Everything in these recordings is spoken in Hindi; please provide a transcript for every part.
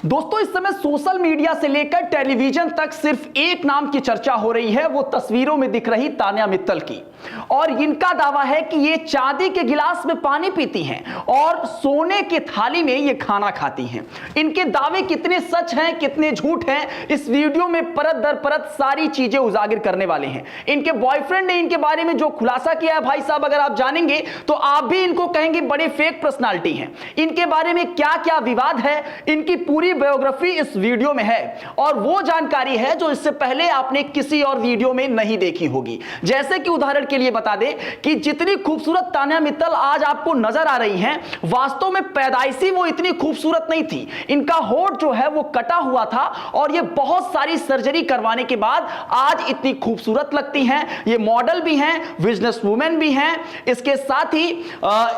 दोस्तों इस समय सोशल मीडिया से लेकर टेलीविजन तक सिर्फ एक नाम की चर्चा हो रही है, वो तस्वीरों में दिख रही तान्या मित्तल की। और इनका दावा है कि ये चांदी के गिलास में पानी पीती हैं और सोने की थाली में ये खाना खाती हैं। इनके दावे कितने सच हैं कितने झूठ हैं, इस वीडियो में परत दर परत सारी चीजें उजागर करने वाले हैं। इनके बॉयफ्रेंड ने इनके बारे में जो खुलासा किया है भाई साहब, अगर आप जानेंगे तो आप भी इनको कहेंगे बड़े फेक पर्सनालिटी हैं। इनके बारे में क्या क्या विवाद है, इनकी पूरी बायोग्राफी इस वीडियो में है और वो जानकारी है जो इससे पहले आपने किसी और वीडियो में नहीं देखी होगी। जैसे कि उदाहरण के लिए बता दें कि जितनी खूबसूरत तान्या मित्तल आज आपको नजर आ रही हैं, वास्तव में पैदाइशी वो इतनी खूबसूरत नहीं थी। इनका होंठ जो है वो कटा हुआ था और ये बहुत सारी सर्जरी करवाने के बाद आज इतनी खूबसूरत लगती हैं। ये मॉडल भी हैं, बिजनेस वुमेन भी हैं, इसके साथ ही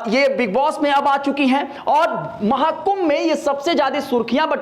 ये बिग बॉस में अब आ चुकी हैं और महाकुंभ में ये सबसे ज्यादा सुर्खियां बटोरी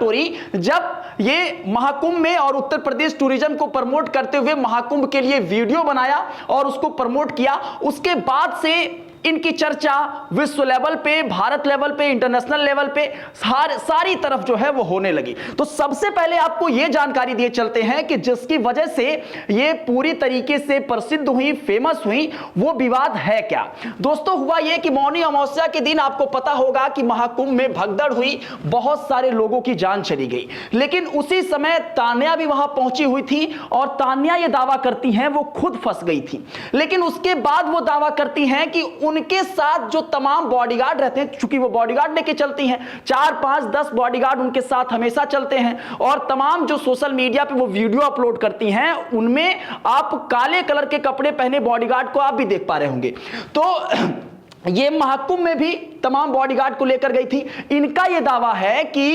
जब ये महाकुंभ में और उत्तर प्रदेश टूरिज्म को प्रमोट करते हुए महाकुंभ के लिए वीडियो बनाया और उसको प्रमोट किया। उसके बाद से इनकी चर्चा विश्व लेवल पे, भारत लेवल पे, इंटरनेशनल लेवल पे सारी तरफ जो है वो होने लगी। तो सबसे पहले आपको यह जानकारी दिए चलते हैं कि जिसकी वजह से ये पूरी तरीके से प्रसिद्ध हुई, फेमस हुई, वो विवाद है क्या। दोस्तों हुआ यह कि मौनी अमावस्या के दिन आपको पता होगा कि महाकुंभ में भगदड़ हुई, बहुत सारे लोगों की जान चली गई। लेकिन उसी समय तान्या भी वहां पहुंची हुई थी और तान्या ये दावा करती हैं वो खुद फंस गई थी। लेकिन उसके बाद वो दावा करती हैं कि उनके साथ जो तमाम बॉडीगार्ड रहते हैं, चूंकि वो बॉडीगार्ड लेके चलती हैं, 4, 5, 10 बॉडीगार्ड उनके साथ हमेशा चलते हैं और तमाम जो सोशल मीडिया पे वो वीडियो अपलोड करती हैं उनमें आप काले कलर के कपड़े पहने बॉडीगार्ड को आप भी देख पा रहे होंगे। तो ये महाकुंभ में भी तमाम बॉडीगार्ड को लेकर गई थी। इनका यह दावा है कि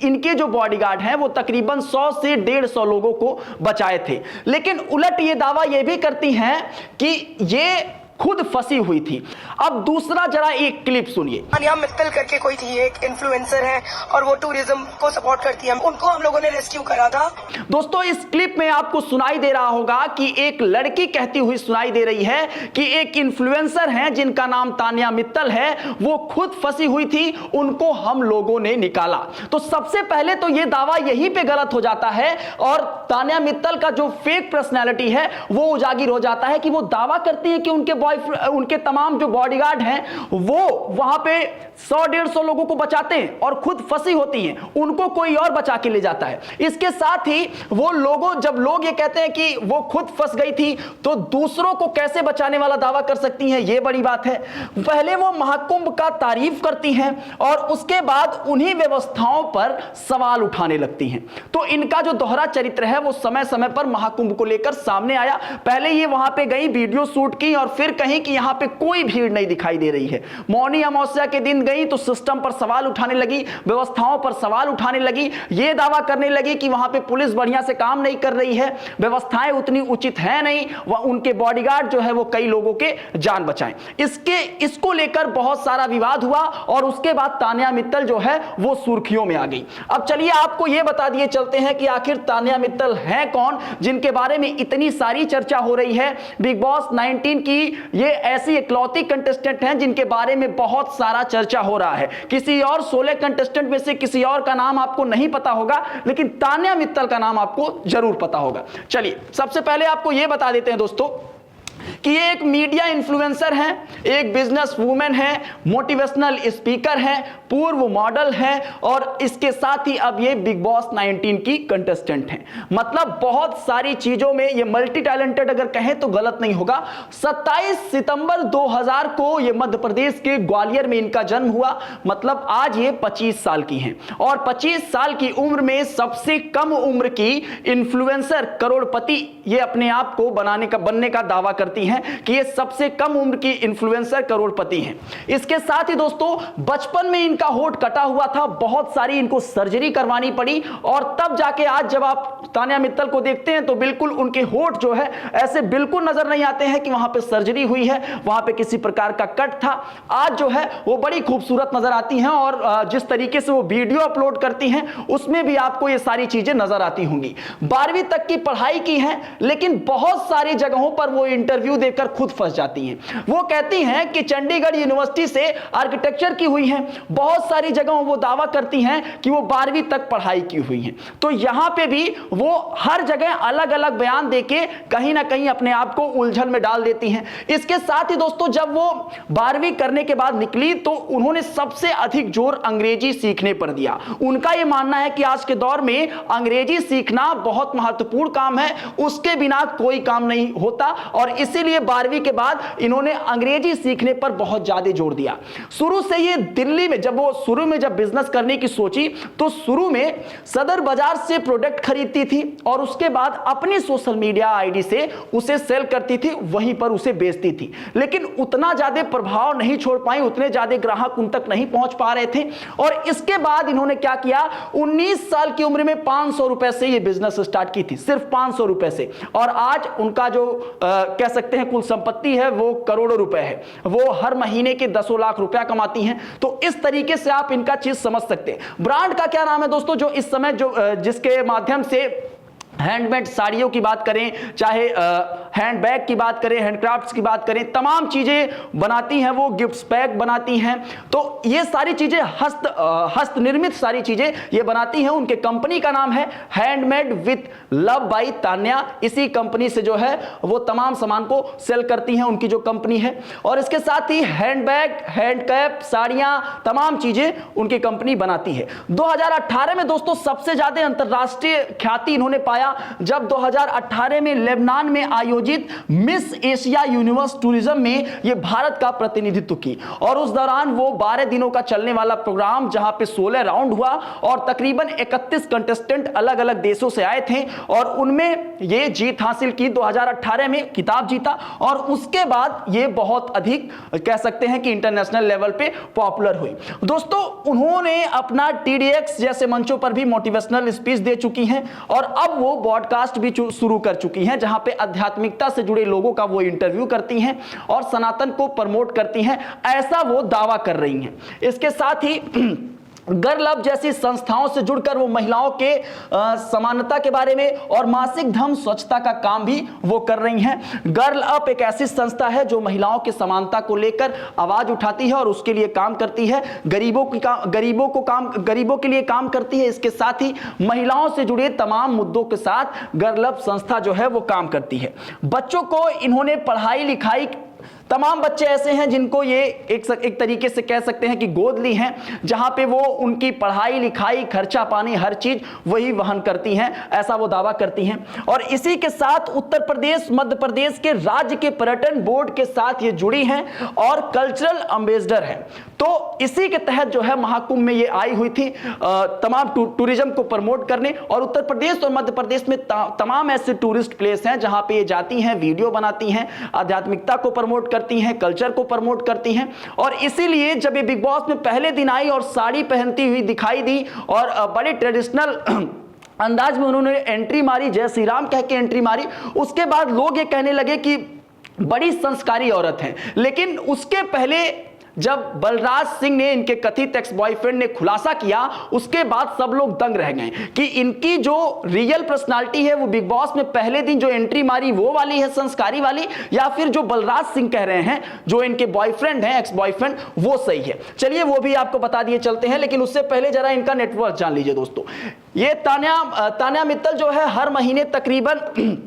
इनके जो बॉडीगार्ड हैं वो तकरीबन 100 से 150 लोगों को बचाए थे। लेकिन उलट ये दावा यह भी करती हैं कि ये खुद फंसी हुई थी। अब दूसरा जरा एक क्लिप सुनिए। तान्या मित्तल करके कोई थी, एक इन्फ्लुएंसर है और वो टूरिज्म को सपोर्ट करती है, उनको हम लोगों ने रेस्क्यू करा था। दोस्तों इस क्लिप में आपको सुनाई दे रहा होगा कि एक लड़की कहती हुई सुनाई दे रही है कि एक इन्फ्लुएंसर है जिनका नाम तान्या मित्तल है, वो खुद फंसी हुई थी, उनको हम लोगों ने निकाला। तो सबसे पहले तो ये दावा यहीं पे गलत हो जाता है और तान्या मित्तल का जो फेक पर्सनैलिटी है वो उजागर हो जाता है कि वो दावा करती है कि उनके तमाम जो बॉडीगार्ड हैं वो वहां पे 100-150 लोगों को बचाते हैं और खुद फंसी होती हैं, उनको कोई और बचा के ले जाता है। इसके साथ ही वो लोगों, जब लोग ये कहते हैं कि वो खुद फंस गई थी तो दूसरों को कैसे बचाने वाला दावा कर सकती हैं, ये बड़ी बात है। पहले वो महाकुंभ का तारीफ करती हैं और उसके बाद उन्हीं व्यवस्थाओं पर सवाल उठाने लगती हैं। तो इनका जो दोहरा चरित्र है वो समय समय पर महाकुंभ को लेकर सामने आया। पहले ये वहां पे गई, वीडियो शूट की और फिर कहीं कि यहां पे कोई भीड़ नहीं दिखाई दे रही है। मौनी अमावस्या के दिन गई तो सिस्टम पर सवाल उठाने लगी, व्यवस्थाओं पर सवाल उठाने लगी, यह दावा करने लगी कि वहां पे पुलिस बढ़िया से काम नहीं कर रही है, व्यवस्थाएं उतनी उचित है नहीं, वह उनके बॉडीगार्ड जो है वो कई लोगों के जान बचाएं। इसको लेकर बहुत सारा विवाद हुआ और उसके बाद तान्या मित्तल जो है वो सुर्खियों में आ गई। अब चलिए आपको यह बता दिए चलते हैं कि आखिर तान्या मित्तल हैं कौन जिनके बारे में इतनी सारी चर्चा हो रही है। बिग बॉस 19 की ये ऐसी इकलौती कंटेस्टेंट हैं जिनके बारे में बहुत सारा चर्चा हो रहा है। किसी और 16 कंटेस्टेंट में से किसी और का नाम आपको नहीं पता होगा, लेकिन तान्या मित्तल का नाम आपको जरूर पता होगा। चलिए सबसे पहले आपको यह बता देते हैं दोस्तों कि ये एक मीडिया इन्फ्लुएंसर हैं, एक बिजनेस वूमेन है, मोटिवेशनल स्पीकर है, पूर्व मॉडल है और इसके साथ ही अब ये बिग बॉस 19 की कंटेस्टेंट हैं। मतलब बहुत सारी चीजों में ये मल्टी टैलेंटेड अगर कहें तो गलत नहीं होगा। 27 सितंबर 2000 को ये मध्य प्रदेश के ग्वालियर में इनका जन्म हुआ। मतलब आज ये 25 साल की हैं और 25 साल की उम्र में सबसे कम उम्र की इन्फ्लुएंसर करोड़पति ये अपने आप को बनने का दावा करती हैं कि ये सबसे कम उम्र की इन्फ्लुएंसर करोड़पति हैं। इसके साथ ही दोस्तों बचपन में इनका होंठ कटा हुआ था, बहुत सारी इनको सर्जरी करवानी पड़ी और तब जाके आज जब आप तान्या मित्तल को देखते हैं तो बिल्कुल उनके होंठ जो है ऐसे बिल्कुल नजर नहीं आते हैं कि वहां पे सर्जरी हुई है, वहां पे किसी प्रकार का कट था। आज जो है वो बड़ी खूबसूरत नजर आती हैं और जिस तरीके से वो वीडियो अपलोड करती हैं उसमें भी आपको ये सारी चीजें नजर आती होंगी। 12वीं तक की पढ़ाई की है लेकिन बहुत सारी जगहों पर वो इंटरव्यू देखकर खुद फंस जाती हैं। वो कहती हैं कि चंडीगढ़ यूनिवर्सिटी से आर्किटेक्चर की हुई हैं, बहुत सारी जगहों वो दावा करती हैं कि वो 12वीं तक पढ़ाई की हुई हैं। तो यहां पे भी वो हर जगह अलग अलग बयान देके कहीं ना कहीं अपने आप को उलझन में डाल देती हैं। इसके साथ ही दोस्तों जब वो 12वीं करने के बाद निकली तो उन्होंने सबसे अधिक जोर अंग्रेजी सीखने पर दिया। उनका यह मानना है कि आज के दौर में अंग्रेजी सीखना बहुत महत्वपूर्ण काम है, उसके बिना कोई काम नहीं होता, और इसीलिए 12वीं के बाद इन्होंने अंग्रेजी सीखने पर बहुत ज्यादा जोर दिया। शुरू से ये दिल्ली में जब बिजनेस करने की सोची तो शुरू में सदर बाजार से प्रोडक्ट खरीदती थी और उसके बाद अपनी सोशल मीडिया आईडी से उसे सेल करती थी, वहीं पर उसे बेचती थी। लेकिन उतना ज्यादा प्रभाव नहीं छोड़ पाई, उतने ज्यादा ग्राहक उन तक नहीं पहुंच पा रहे थे। और इसके बाद इन्होंने क्या किया, 19 साल की उम्र में 500 रुपए से ये बिजनेस स्टार्ट की थी, सिर्फ 500 रुपए से। और आज उनका जो कह सकते हैं कुल संपत्ति है वो करोड़ों रुपए है, वो हर महीने के 10 लाख रुपया कमाती हैं। तो इस तरीके से आप इनका चीज समझ सकते हैं। ब्रांड का क्या नाम है दोस्तों, जो इस समय जिसके माध्यम से हैंडमेड साड़ियों की बात करें, चाहे हैंडबैग की बात करें, हैंडक्राफ्ट्स की बात करें, तमाम चीजें बनाती हैं, वो गिफ्ट्स पैक बनाती हैं। तो ये सारी चीजें हस्त निर्मित सारी चीजें ये बनाती हैं। उनके कंपनी का नाम है handmade with love by Tanya. इसी कंपनी से जो है वो तमाम सामान को सेल करती हैं, उनकी जो कंपनी है। और इसके साथ ही हैंडबैग, हैंडकैप, साड़ियां, तमाम चीजें उनकी कंपनी बनाती है। 2018 में दोस्तों सबसे ज्यादा अंतरराष्ट्रीय ख्याति इन्होंने पाया जब 2018 में लेबनान में आयोजित मिस एशिया यूनिवर्स टूरिज्म में ये भारत का प्रतिनिधित्व की। और उस दौरान वो 12 दिनों का चलने वाला प्रोग्राम, जहां पे 16 राउंड हुआ और तकरीबन 31 कंटेस्टेंट अलग अलग देशों से आए थे और उनमें ये जीत हासिल की। 2018 में खिताब जीता और उसके बाद ये बहुत अधिक कह सकते हैं कि इंटरनेशनल लेवल पे पॉपुलर हुई। दोस्तों उन्होंने अपना TEDx जैसे मंचों पर भी मोटिवेशनल स्पीच दे चुकी हैं और अब वो पॉडकास्ट भी शुरू कर चुकी हैं, जहां पे आध्यात्मिकता से जुड़े लोगों का वो इंटरव्यू करती हैं और सनातन को प्रमोट करती हैं, ऐसा वो दावा कर रही हैं। इसके साथ ही गर्ल अप जैसी संस्थाओं से जुड़कर वो महिलाओं के समानता के बारे में और मासिक धर्म स्वच्छता का काम भी वो कर रही हैं। गर्ल अप एक ऐसी संस्था है जो महिलाओं की समानता को लेकर आवाज उठाती है और उसके लिए काम करती है, गरीबों के लिए काम करती है। इसके साथ ही महिलाओं से जुड़े तमाम मुद्दों के साथ गर्ल अप संस्था जो है वो काम करती है। बच्चों को इन्होंने पढ़ाई लिखाई, तमाम बच्चे ऐसे हैं जिनको ये एक तरीके से कह सकते हैं कि गोद ली हैं, जहां पे वो उनकी पढ़ाई लिखाई, खर्चा पानी, हर चीज वही वहन करती हैं, ऐसा वो दावा करती हैं। और इसी के साथ उत्तर प्रदेश, मध्य प्रदेश के राज्य के पर्यटन बोर्ड के साथ ये जुड़ी हैं और कल्चरल एम्बेसडर हैं। तो इसी के तहत जो है महाकुंभ में ये आई हुई थी तमाम टूरिज्म को प्रमोट करने। और उत्तर प्रदेश और मध्य प्रदेश में तमाम ऐसे टूरिस्ट प्लेस हैं जहां पे ये जाती हैं, वीडियो बनाती हैं, आध्यात्मिकता को प्रमोट करती हैं, कल्चर को प्रमोट करती हैं। और इसीलिए जब ये बिग बॉस में पहले दिन आई और साड़ी पहनती हुई दिखाई दी और बड़े ट्रेडिशनल अंदाज में उन्होंने एंट्री मारी, जय श्री राम कह के एंट्री मारी, उसके बाद लोग ये कहने लगे कि बड़ी संस्कारी औरत है। लेकिन उसके पहले जब बलराज सिंह ने, इनके कथित एक्स बॉयफ्रेंड ने खुलासा किया, उसके बाद सब लोग दंग रह गए कि इनकी जो रियल पर्सनालिटी है वो बिग बॉस में पहले दिन जो एंट्री मारी वो वाली है, संस्कारी वाली, या फिर जो बलराज सिंह कह रहे हैं जो इनके बॉयफ्रेंड हैं, एक्स बॉयफ्रेंड, वो सही है। चलिए वो भी आपको बता दिए चलते हैं, लेकिन उससे पहले जरा इनका नेटवर्क जान लीजिए दोस्तों। ये तान्या मित्तल जो है हर महीने तकरीबन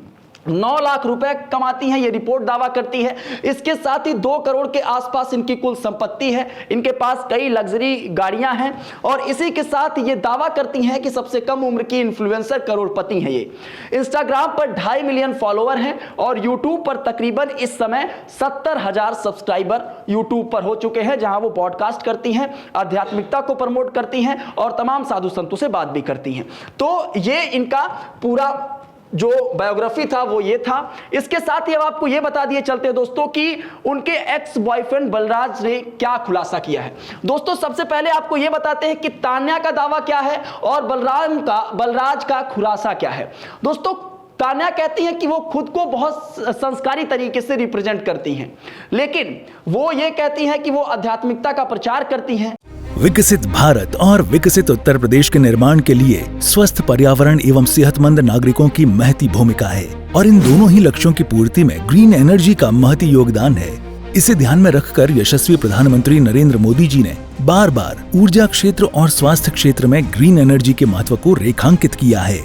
9 लाख रुपए कमाती हैं, ये रिपोर्ट दावा करती है। इसके साथ ही 2 करोड़ के आसपास इनकी कुल संपत्ति है, इनके पास कई लग्जरी गाड़ियां हैं और इसी के साथ ये दावा करती हैं कि सबसे कम उम्र की इन्फ्लुएंसर करोड़पति हैं। ये इंस्टाग्राम पर 2.5 मिलियन फॉलोअर हैं और यूट्यूब पर तकरीबन इस समय 70,000 सब्सक्राइबर यूट्यूब पर हो चुके हैं, जहां वो पॉडकास्ट करती हैं, आध्यात्मिकता को प्रमोट करती हैं और तमाम साधु संतों से बात भी करती हैं। तो ये इनका पूरा जो बायोग्राफी था वो ये था। इसके साथ ही अब आपको ये बता दिए चलते हैं दोस्तों कि उनके एक्स बॉयफ्रेंड बलराज ने क्या खुलासा किया है। दोस्तों सबसे पहले आपको ये बताते हैं कि तान्या का दावा क्या है और बलराज का खुलासा क्या है। दोस्तों तान्या कहती हैं कि वो खुद को बहुत संस्कारी तरीके से रिप्रेजेंट करती हैं, लेकिन वो ये कहती हैं कि वो आध्यात्मिकता का प्रचार करती हैं। विकसित भारत और विकसित उत्तर प्रदेश के निर्माण के लिए स्वस्थ पर्यावरण एवं सेहतमंद नागरिकों की महती भूमिका है और इन दोनों ही लक्ष्यों की पूर्ति में ग्रीन एनर्जी का महती योगदान है। इसे ध्यान में रखकर यशस्वी प्रधानमंत्री नरेंद्र मोदी जी ने बार बार ऊर्जा क्षेत्र और स्वास्थ्य क्षेत्र में ग्रीन एनर्जी के महत्व को रेखांकित किया है।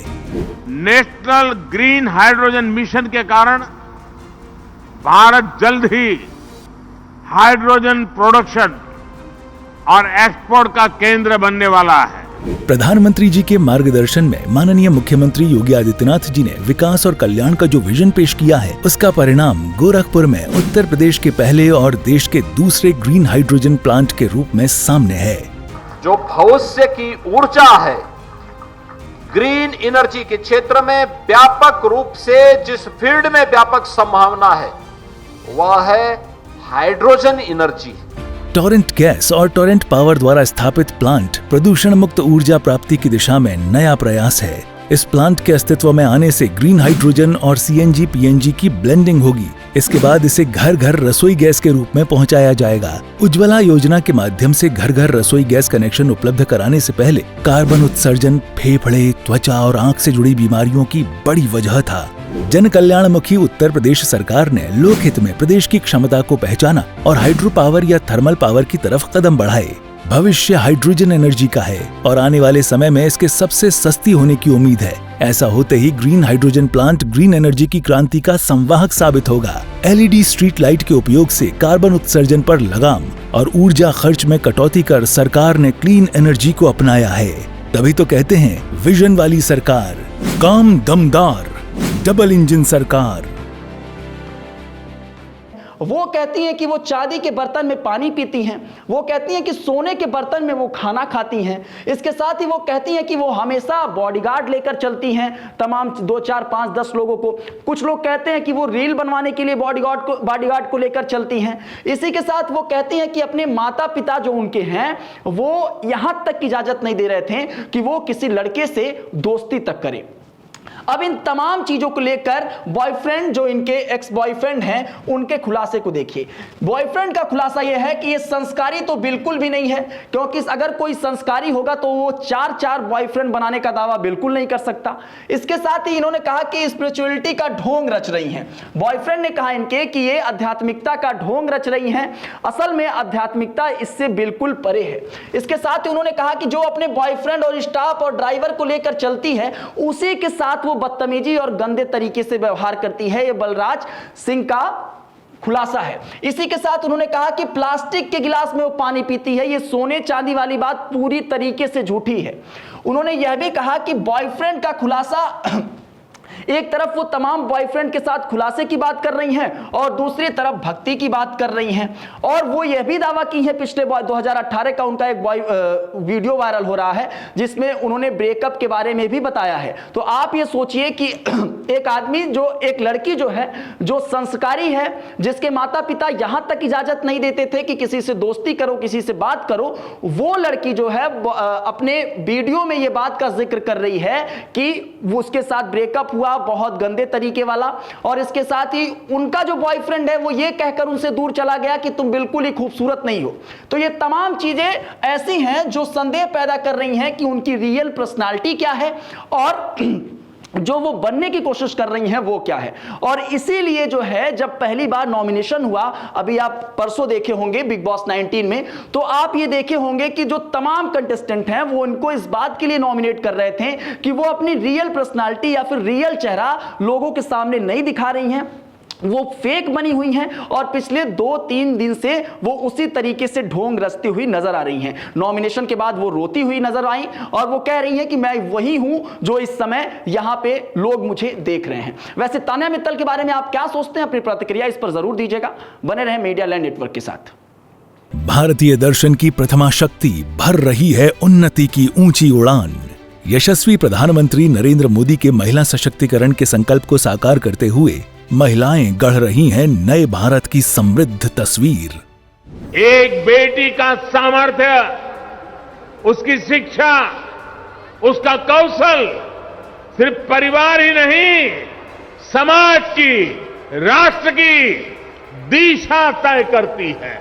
नेशनल ग्रीन हाइड्रोजन मिशन के कारण भारत जल्द ही हाइड्रोजन प्रोडक्शन और एक्सपोर्ट का केंद्र बनने वाला है। प्रधानमंत्री जी के मार्गदर्शन में माननीय मुख्यमंत्री योगी आदित्यनाथ जी ने विकास और कल्याण का जो विजन पेश किया है, उसका परिणाम गोरखपुर में उत्तर प्रदेश के पहले और देश के दूसरे ग्रीन हाइड्रोजन प्लांट के रूप में सामने है। जो भविष्य की ऊर्जा है, ग्रीन एनर्जी के क्षेत्र में व्यापक रूप से जिस फील्ड में व्यापक संभावना है वह है हाइड्रोजन एनर्जी। टोरेंट गैस और टोरेंट पावर द्वारा स्थापित प्लांट प्रदूषण मुक्त ऊर्जा प्राप्ति की दिशा में नया प्रयास है। इस प्लांट के अस्तित्व में आने से ग्रीन हाइड्रोजन और सीएनजी पीएनजी की ब्लेंडिंग होगी। इसके बाद इसे घर घर रसोई गैस के रूप में पहुंचाया जाएगा। उज्ज्वला योजना के माध्यम से घर घर रसोई गैस कनेक्शन उपलब्ध कराने से पहले कार्बन उत्सर्जन फेफड़े, त्वचा और आंख से जुड़ी बीमारियों की बड़ी वजह था। जन कल्याणमुखी उत्तर प्रदेश सरकार ने लोकहित में प्रदेश की क्षमता को पहचाना और हाइड्रो पावर या थर्मल पावर की तरफ कदम बढ़ाए। भविष्य हाइड्रोजन एनर्जी का है और आने वाले समय में इसके सबसे सस्ती होने की उम्मीद है। ऐसा होते ही green hydrogen plant green energy की क्रांति का संवाहक साबित होगा। एलईडी स्ट्रीट लाइट के उपयोग से कार्बन उत्सर्जन पर लगाम और ऊर्जा खर्च में कटौती कर सरकार ने क्लीन एनर्जी को अपनाया है। तभी तो कहते हैं विजन वाली सरकार, काम दमदार, डबल इंजन सरकार। वो कहती हैं कि वो चांदी के बर्तन में पानी पीती हैं, वो कहती हैं कि सोने के बर्तन में वो खाना खाती हैं। इसके साथ ही वो कहती हैं कि वो हमेशा बॉडीगार्ड लेकर चलती हैं, तमाम 2, 4, 5, 10 लोगों को। कुछ लोग कहते हैं कि वो रील बनवाने के लिए बॉडीगार्ड को लेकर चलती हैं। इसी के साथ वो कहती हैं कि अपने माता पिता जो उनके हैं वो यहां तक की इजाजत नहीं दे रहे थे कि वो किसी लड़के से दोस्ती तक करें। अब इन तमाम चीजों को लेकर बॉयफ्रेंड जो इनके एक्स बॉयफ्रेंड हैं उनके खुलासे को देखिए। बॉयफ्रेंड का खुलासा यह है कि ये संस्कारी तो बिल्कुल भी नहीं है, क्योंकि अगर कोई संस्कारी होगा तो वो 4 बॉयफ्रेंड बनाने का दावा बिल्कुल नहीं कर सकता। इसके साथ ही इन्होंने कहा कि स्पिरिचुअलिटी का ढोंग रच रही हैं। बॉयफ्रेंड ने कहा इनके कि ये आध्यात्मिकता का ढोंग रच रही हैं, असल में आध्यात्मिकता इससे बिल्कुल परे है। इसके साथ ही उन्होंने कहा कि जो अपने बॉयफ्रेंड और स्टाफ और ड्राइवर को लेकर चलती है उसी के साथ बदतमीजी और गंदे तरीके से व्यवहार करती है। यह बलराज सिंह का खुलासा है। इसी के साथ उन्होंने कहा कि प्लास्टिक के गिलास में वो पानी पीती है। यह सोने चांदी वाली बात पूरी तरीके से झूठी है। उन्होंने यह भी कहा कि बॉयफ्रेंड का खुलासा एक तरफ वो तमाम बॉयफ्रेंड के साथ खुलासे की बात कर रही हैं और दूसरी तरफ भक्ति की बात कर रही हैं। और वो यह भी दावा की है, पिछले 2018 का उनका एक वीडियो वायरल हो रहा है जिसमें उन्होंने ब्रेकअप के बारे में भी बताया है। तो आप ये सोचिए कि एक आदमी जो एक लड़की जो है जो संस्कारी है, जिसके माता पिता यहां तक इजाजत नहीं देते थे कि किसी से दोस्ती करो, किसी से बात करो, वो लड़की जो है अपने वीडियो में ये बात का जिक्र कर रही है कि वो उसके साथ ब्रेकअप हुआ बहुत गंदे तरीके वाला। और इसके साथ ही उनका जो बॉयफ्रेंड है वो ये कहकर उनसे दूर चला गया कि तुम बिल्कुल ही खूबसूरत नहीं हो। तो ये तमाम चीजें ऐसी हैं जो संदेह पैदा कर रही हैं कि उनकी रियल पर्सनालिटी क्या है और जो वो बनने की कोशिश कर रही हैं वो क्या है। और इसीलिए जो है जब पहली बार नॉमिनेशन हुआ, अभी आप परसों देखे होंगे बिग बॉस 19 में, तो आप ये देखे होंगे कि जो तमाम कंटेस्टेंट हैं वो इनको इस बात के लिए नॉमिनेट कर रहे थे कि वो अपनी रियल पर्सनालिटी या फिर रियल चेहरा लोगों के सामने नहीं दिखा रही हैं, वो फेक बनी हुई हैं और पिछले 2-3 दिन से वो उसी तरीके से ढोंग रचती हुई नजर आ रही हैं। नॉमिनेशन के बाद वो रोती हुई नजर आई और वो कह रही हैं कि मैं वही हूं जो इस समय यहां पे लोग मुझे देख रहे हैं। वैसे तान्या मित्तल के बारे में आप क्या सोचते हैं? अपनी प्रतिक्रिया इस पर जरूर दीजिएगा। बने रहें मीडिया लैंड नेटवर्क के साथ। भारतीय दर्शन की प्रथमा शक्ति भर रही है उन्नति की ऊंची उड़ान। यशस्वी प्रधानमंत्री नरेंद्र मोदी के महिला सशक्तिकरण के संकल्प को साकार करते हुए महिलाएं गढ़ रही हैं नए भारत की समृद्ध तस्वीर। एक बेटी का सामर्थ्य, उसकी शिक्षा, उसका कौशल सिर्फ परिवार ही नहीं, समाज की, राष्ट्र की दिशा तय करती है।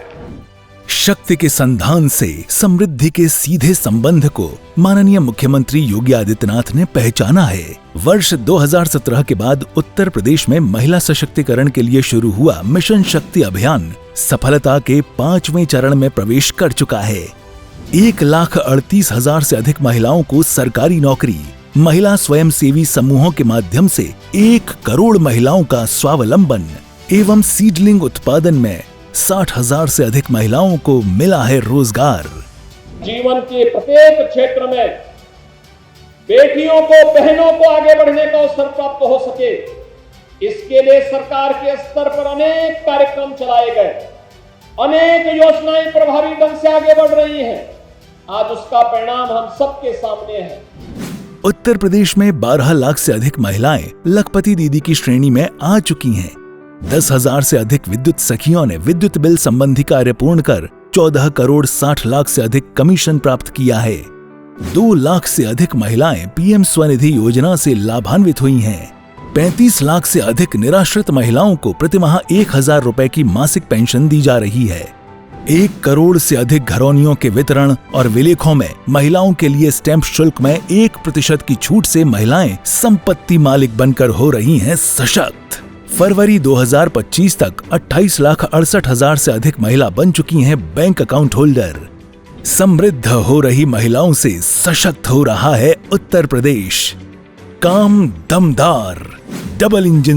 शक्ति के संधान से समृद्धि के सीधे संबंध को माननीय मुख्यमंत्री योगी आदित्यनाथ ने पहचाना है। वर्ष 2017 के बाद उत्तर प्रदेश में महिला सशक्तिकरण के लिए शुरू हुआ मिशन शक्ति अभियान सफलता के 5वें चरण में प्रवेश कर चुका है। 1,38,000 से अधिक महिलाओं को सरकारी नौकरी, महिला स्वयंसेवी समूहों के माध्यम से 1 करोड़ महिलाओं का स्वावलंबन एवं सीडलिंग उत्पादन में 60,000 से अधिक महिलाओं को मिला है रोजगार। जीवन के प्रत्येक क्षेत्र में बेटियों को, बहनों को आगे बढ़ने का अवसर प्राप्त हो सके, इसके लिए सरकार के स्तर पर अनेक कार्यक्रम चलाए गए, अनेक योजनाएं प्रभावी ढंग से आगे बढ़ रही हैं। आज उसका परिणाम हम सबके सामने है। उत्तर प्रदेश में 12 लाख से अधिक महिलाएं लखपति दीदी की श्रेणी में आ चुकी हैं। 10,000 से अधिक विद्युत सखियों ने विद्युत बिल संबंधी कार्य पूर्ण कर 14 करोड़ 60 लाख से अधिक कमीशन प्राप्त किया है। 2 लाख से अधिक महिलाएं पीएम स्वनिधि योजना से लाभान्वित हुई हैं। 35 लाख से अधिक निराश्रित महिलाओं को प्रतिमाह 1,000 रुपए की मासिक पेंशन दी जा रही है। 1 करोड़ से अधिक घरौनियों के वितरण और विलेखों में महिलाओं के लिए स्टैंप शुल्क में 1% की छूट से महिलाएं संपत्ति मालिक बनकर हो रही हैं सशक्त। फरवरी 2025 तक 28,68,000 से अधिक महिला बन चुकी हैं बैंक अकाउंट होल्डर। समृद्ध हो रही महिलाओं से सशक्त हो रहा है उत्तर प्रदेश। काम दमदार, डबल इंजन